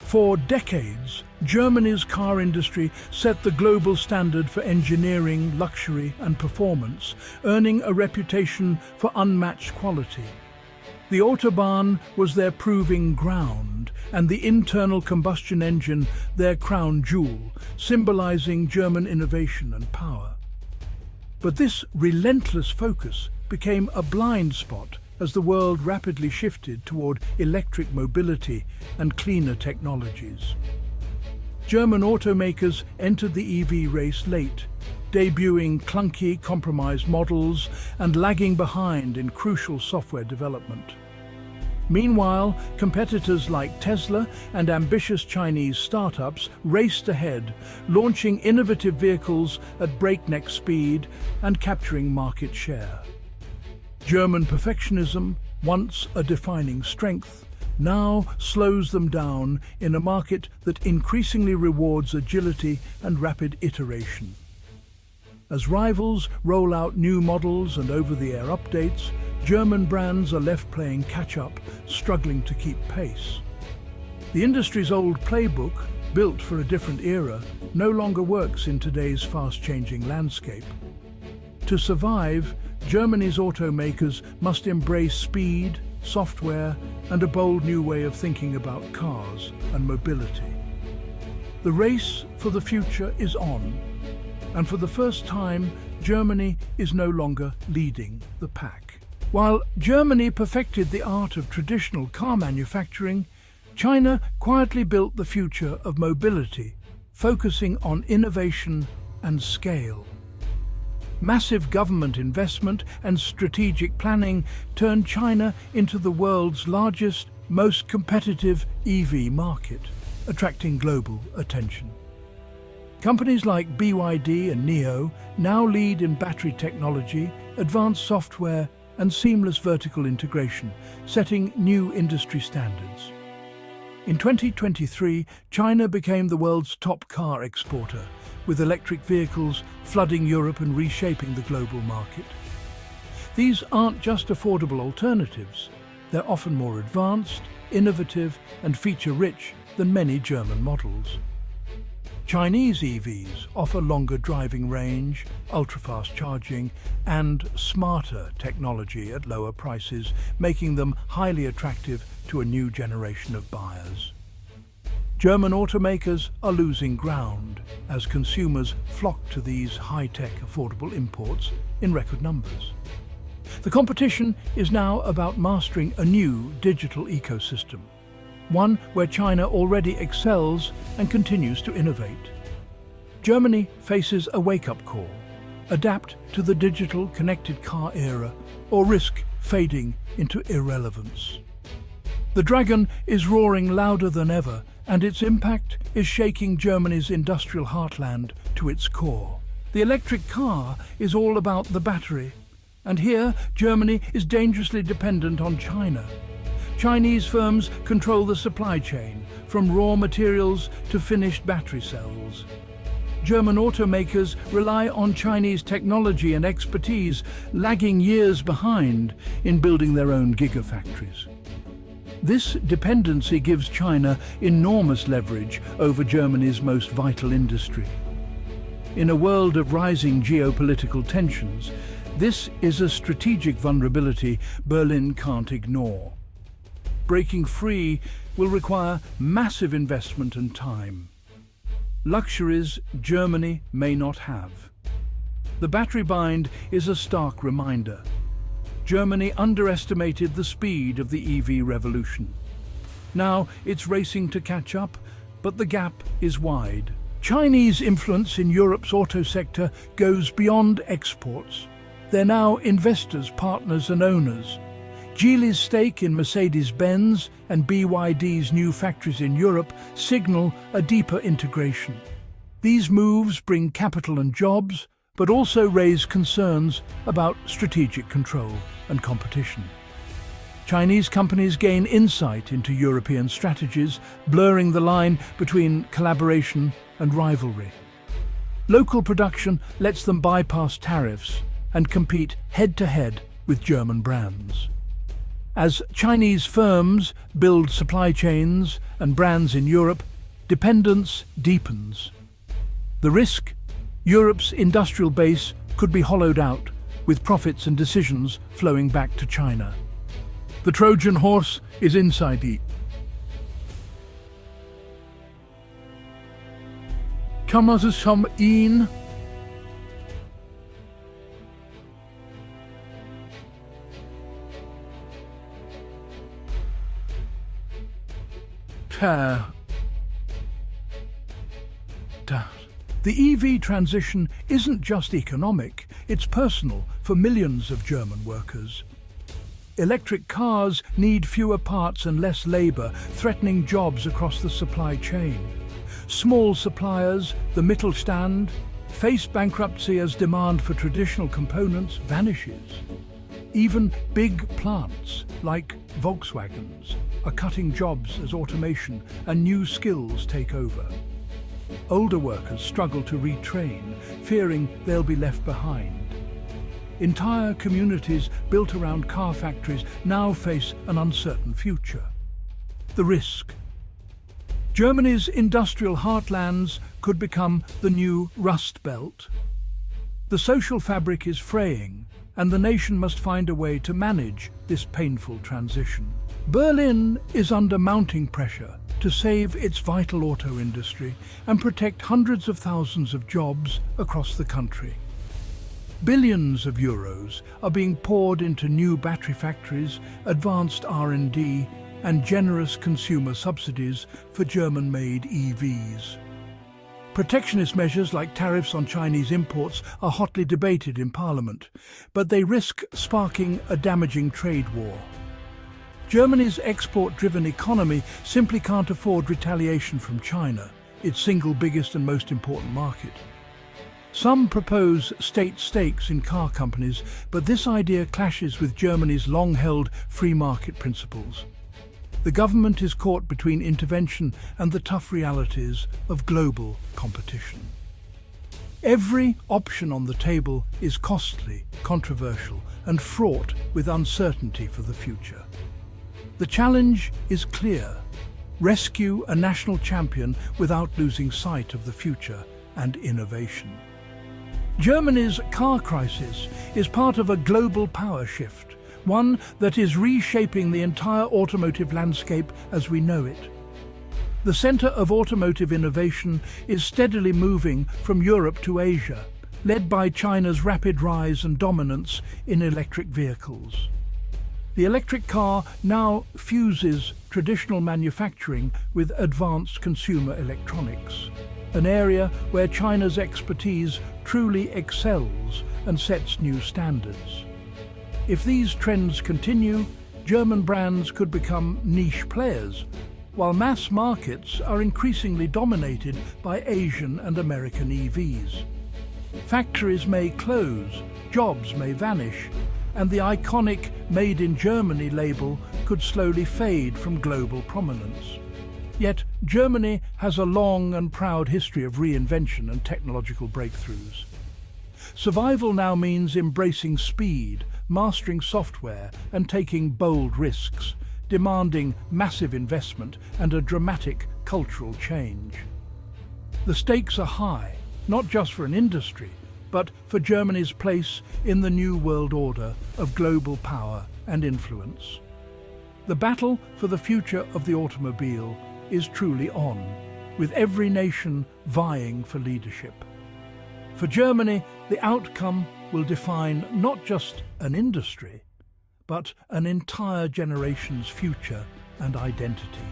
For decades, Germany's car industry set the global standard for engineering, luxury and performance, earning a reputation for unmatched quality. The Autobahn was their proving ground, and the internal combustion engine their crown jewel, symbolizing German innovation and power. But this relentless focus became a blind spot as the world rapidly shifted toward electric mobility and cleaner technologies. German automakers entered the EV race late, debuting clunky, compromised models and lagging behind in crucial software development. Meanwhile, competitors like Tesla and ambitious Chinese startups raced ahead, launching innovative vehicles at breakneck speed and capturing market share. German perfectionism, once a defining strength, now slows them down in a market that increasingly rewards agility and rapid iteration. As rivals roll out new models and over-the-air updates, German brands are left playing catch-up, struggling to keep pace. The industry's old playbook, built for a different era, no longer works in today's fast-changing landscape. To survive, Germany's automakers must embrace speed, software, and a bold new way of thinking about cars and mobility. The race for the future is on, and for the first time, Germany is no longer leading the pack. While Germany perfected the art of traditional car manufacturing, China quietly built the future of mobility, focusing on innovation and scale. Massive government investment and strategic planning turned China into the world's largest, most competitive EV market, attracting global attention. Companies like BYD and Nio now lead in battery technology, advanced software, and seamless vertical integration, setting new industry standards. In 2023, China became the world's top car exporter, with electric vehicles flooding Europe and reshaping the global market. These aren't just affordable alternatives. They're often more advanced, innovative, and feature-rich than many German models. Chinese EVs offer longer driving range, ultra-fast charging, and smarter technology at lower prices, making them highly attractive to a new generation of buyers. German automakers are losing ground as consumers flock to these high-tech, affordable imports in record numbers. The competition is now about mastering a new digital ecosystem, one where China already excels and continues to innovate. Germany faces a wake-up call: adapt to the digital connected car era or risk fading into irrelevance. The dragon is roaring louder than ever, and its impact is shaking Germany's industrial heartland to its core. The electric car is all about the battery, and here Germany is dangerously dependent on China. Chinese firms control the supply chain, from raw materials to finished battery cells. German automakers rely on Chinese technology and expertise, lagging years behind in building their own gigafactories. This dependency gives China enormous leverage over Germany's most vital industry. In a world of rising geopolitical tensions, this is a strategic vulnerability Berlin can't ignore. Breaking free will require massive investment and time. Luxuries Germany may not have. The battery bind is a stark reminder. Germany underestimated the speed of the EV revolution. Now it's racing to catch up, but the gap is wide. Chinese influence in Europe's auto sector goes beyond exports. They're now investors, partners and owners. Geely's stake in Mercedes-Benz and BYD's new factories in Europe signal a deeper integration. These moves bring capital and jobs, but also raise concerns about strategic control and competition. Chinese companies gain insight into European strategies, blurring the line between collaboration and rivalry. Local production lets them bypass tariffs and compete head-to-head with German brands. As Chinese firms build supply chains and brands in Europe, dependence deepens. The risk? Europe's industrial base could be hollowed out, with profits and decisions flowing back to China. The Trojan horse is inside deep. Kommer som in. The EV transition isn't just economic, it's personal for millions of German workers. Electric cars need fewer parts and less labour, threatening jobs across the supply chain. Small suppliers, the Mittelstand, face bankruptcy as demand for traditional components vanishes. Even big plants, like Volkswagen's, are cutting jobs as automation and new skills take over. Older workers struggle to retrain, fearing they'll be left behind. Entire communities built around car factories now face an uncertain future. The risk. Germany's industrial heartlands could become the new Rust Belt. The social fabric is fraying, and the nation must find a way to manage this painful transition. Berlin is under mounting pressure to save its vital auto industry and protect hundreds of thousands of jobs across the country. Billions of euros are being poured into new battery factories, advanced R&D, and generous consumer subsidies for German-made EVs. Protectionist measures like tariffs on Chinese imports are hotly debated in Parliament, but they risk sparking a damaging trade war. Germany's export-driven economy simply can't afford retaliation from China, its single biggest and most important market. Some propose state stakes in car companies, but this idea clashes with Germany's long-held free market principles. The government is caught between intervention and the tough realities of global competition. Every option on the table is costly, controversial, and fraught with uncertainty for the future. The challenge is clear: rescue a national champion without losing sight of the future and innovation. Germany's car crisis is part of a global power shift, one that is reshaping the entire automotive landscape as we know it. The centre of automotive innovation is steadily moving from Europe to Asia, led by China's rapid rise and dominance in electric vehicles. The electric car now fuses traditional manufacturing with advanced consumer electronics, an area where China's expertise truly excels and sets new standards. If these trends continue, German brands could become niche players, while mass markets are increasingly dominated by Asian and American EVs. Factories may close, jobs may vanish, and the iconic Made in Germany label could slowly fade from global prominence. Yet Germany has a long and proud history of reinvention and technological breakthroughs. Survival now means embracing speed, mastering software, and taking bold risks, demanding massive investment and a dramatic cultural change. The stakes are high, not just for an industry, but for Germany's place in the new world order of global power and influence. The battle for the future of the automobile is truly on, with every nation vying for leadership. For Germany, the outcome will define not just an industry, but an entire generation's future and identity.